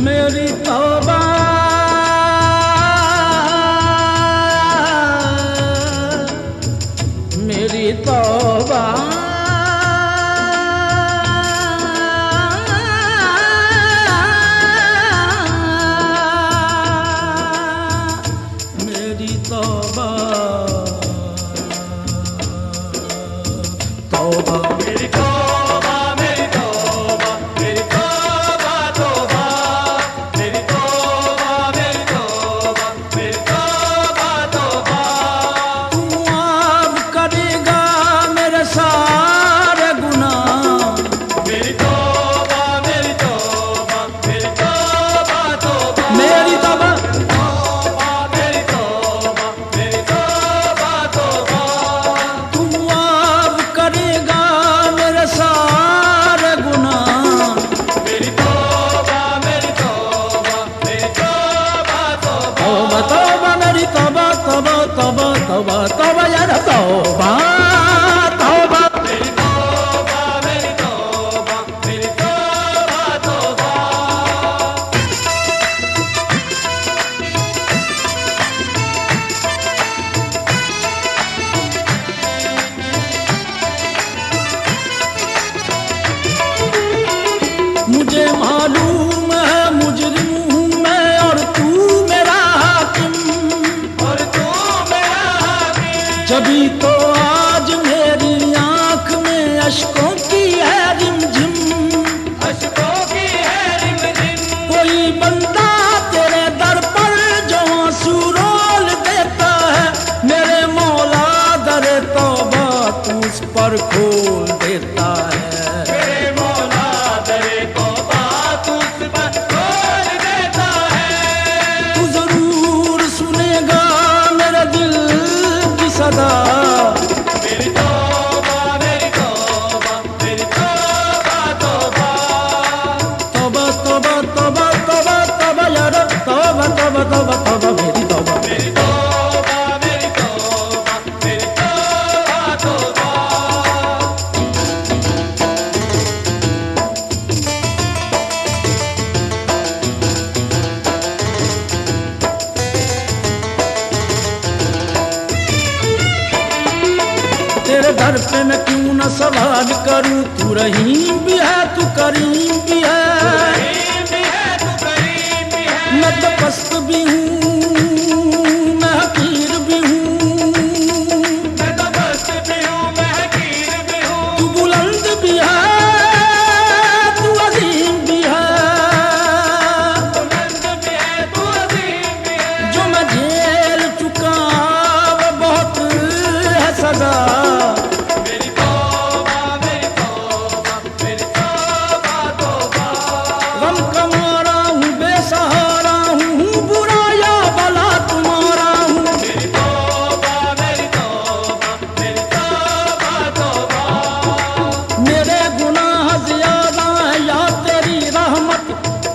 मेरी तौबा मेरी तौबा मेरी तौबा तौबा मेरी तौबा मेरी तौबा मेरी तौबा तौबा मेरी तौबा मेरी तौबा मेरी तौबा तौबा तू माफ करेगा मेरे सारे गुनाह मेरी तौबा मेरी तौबा मेरी तौबा तौबा मेरी तौबा तौबा मेरी तौबा मेरी तौबा तौबा तू माफ करेगा मेरे सारे गुनाह मेरी तौबा मेरी तौबा मेरी तौबा तौबा तौबा मेरी तौबा तौबा तौबा तौबा तौबा यार तौबा तौबा मेरी तौबा मेरी तौबा मेरी तौबा तौबा मुझे मालूम है मुजरिम हूँ मैं और तू मेरा हाकिम और तू मेरा हाकिम जभी तो आज मेरी आंख में अश्कों की है रिमझिम अश्कों की है रिमझिम कोई बंदा तेरे दर पर जो आंसू रोल देता है मेरे मौला दरे तौबा तू उस पर खोल देता है मेरे मौला दरे तौबा तू उस पर खोल देता है तू जरूर सुनेगा मेरे दिल की सदा मेरी तौबा मेरी तौबा मेरी तौबा तौबा तौबा तौबा तौबा तौबा तौबा यार तौबा तौबा तौबा तौबा मेरी तौबा मेरी तौबा मेरी तौबा मेरी तौबा तौबा तेरे दर पे मैं क्यों न सवाल करूं तू रहीम भी है तू करीम भी है मैं तो पस्त भी हूँ मैं हकीर भी हूँ मैं तो पस्त भी हूँ मैं हकीर भी हूँ तू बुलंद भी है तू अजीम भी है बुलंद भी है तू अजीम भी है जो मैं झेल चुका वो बहुत है सजा मेरी तौबा मेरी तौबा मेरी तौबा तौबा गम का मारा हूँ बेसहारा हूँ बुरा या भला तुम्हारा हूँ मेरी तौबा मेरी तौबा मेरी तौबा तौबा मेरे गुनाह ज्यादा है या तेरी रहमत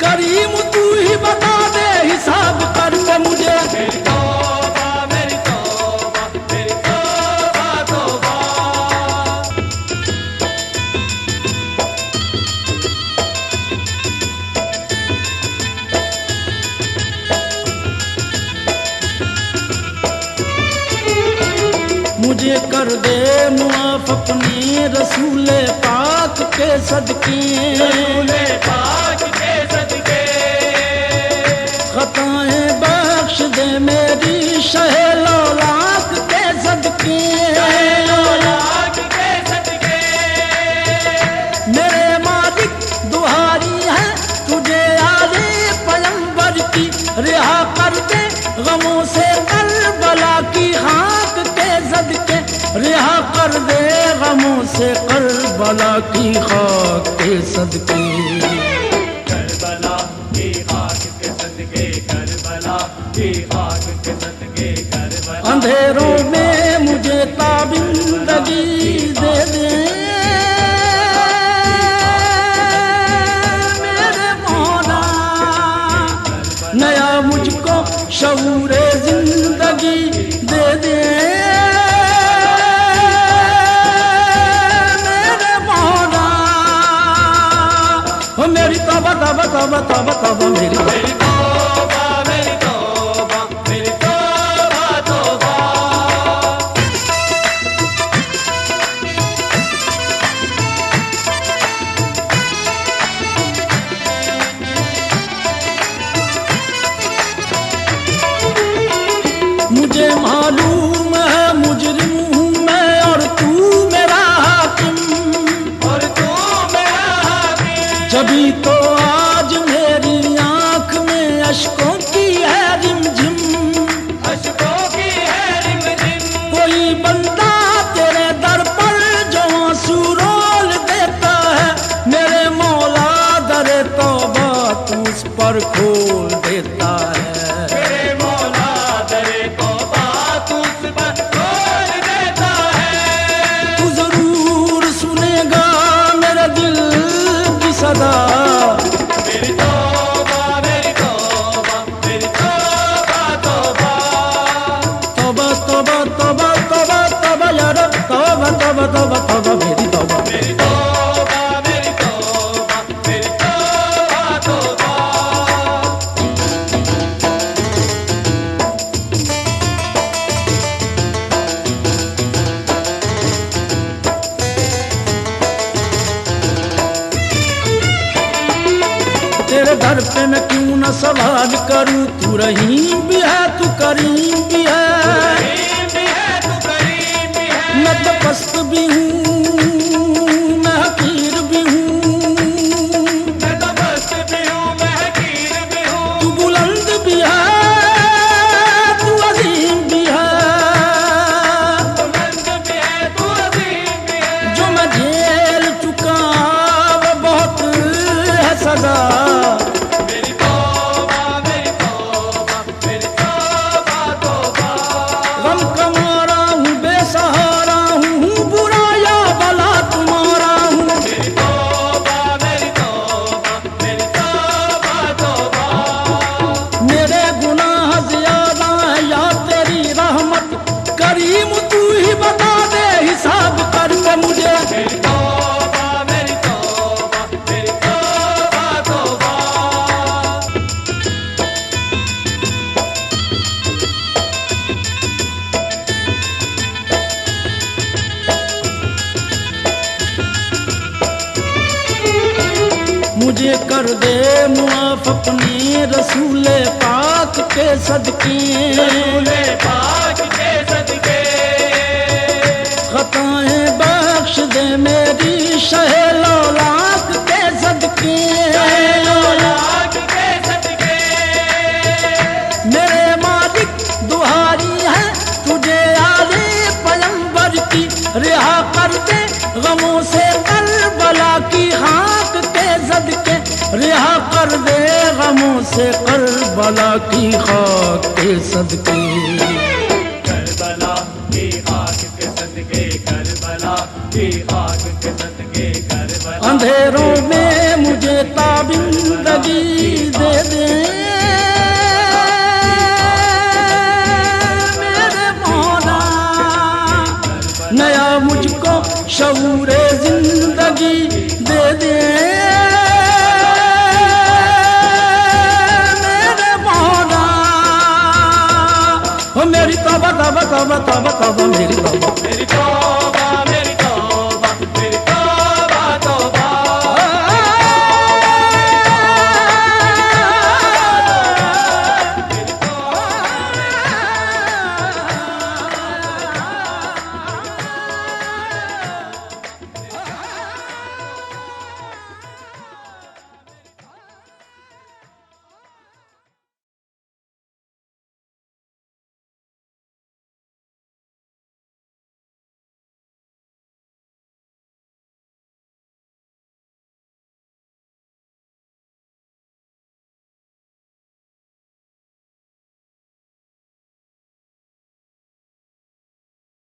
करीम तू ही बता दे हिसाब करके मुझे मेरी तौबा मेरी तौबा मेरी तौबा तौबा मुझे कर दे मुआफ अपने रसूले पाक के सदके रसूले पाक के सदके खताएं बख्श दे मेरी शहे लौलाक के सदके लौलाक के सदके मेरे मालिक दुहारी है तुझे आले पैगंबर की रिहा कर दे गमों से करबला की खाक के सदके रिहा कर दे गमों से करबला की खाक के सदके करबला की खाक के सदके करबला की खाक के सदके करबला अंधेरों में मुझे ताबिंदगी दे दे मेरे मौला नया मुझको शऊरे जिंदगी दे दे मेरे मौला मेरी तौबा तौबा तौबा तौबा तौबा मेरी तौबा मेरी तौबा मेरी तौबा तौबा। मुझे मालूम है मुजरिम हूँ मैं और तू मेरा हाकिम, और तू मेरा हाकिम। जभी तो आज मेरी आंख में अश्कों की है रिमझिम, अश्कों की है रिमझिम। कोई बंदा तेरे दर पर जो आंसू रोल देता है, मेरे मौला दरे तौबा तू उस पर खोल देता है। मेरे मौला दरे तौबा तू उस पर खोल देता है। तू जरूर सुनेगा मेरे दिल की सदा, मेरी तौबा मेरी तौबा मेरी तौबा तौबा। तौबा तौबा तौबा तौबा तौबा या रब, तौबा तौबा तौबा तौबा मेरी तौबा। मेरी तौबा मेरी तौबा मेरी तौबा तौबा। तेरे दर पे मैं क्यों न सवाल करूं, तू रहीम भी है तू करीम भी है। करीम भी है तू करीम भी है। मैं तो पस्त भी हूँ मैं हकीर भी हूँ, मैं तो मस्त भी हूँ मैं हकीर भी हूँ। तू बुलंद भी है तू अजीम भी है। तू बुलंद भी है तू अजीम भी है। जो मैं झेल चुका वो बहुत है सदा, मेरी तौबा मेरी तौबा मेरी तौबा तौबा। गम का मारा हूँ बेसहारा हूँ, बुरा या भला तुम्हारा हूँ। मेरी तौबा मेरी तौबा मेरी तौबा तौबा। मेरे गुनाह ज्यादा है या तेरी रहमत, करीम तू ही बता दे हिसाब करके मुझे। मेरी तौबा मेरी तौबा मेरी तौबा तौबा। मुझे कर दे मुआफ अपने रसूले पाक के सदके, रसूले पाक के सदके। खताएं बख्श दे मेरी शहे लौलाक के सदके। लौलाक के सदके। मेरे मालिक दुहारी है तुझे आले पैगंबर की, रिहा कर दे गमों से करबला की खाक के सदके, रिहा कर दे गमों से करबला की खाक के सदके। करबला की खाक के सदके करबला की खाक के सदके करबला। अंधेरों में मुझे ताबिंदगी दे दे मेरे मौला, नया मुझको शऊरे जिंदगी दे दे मेरे मौला। ओ मेरी तौबा तौबा तौबा तौबा तौबा मेरी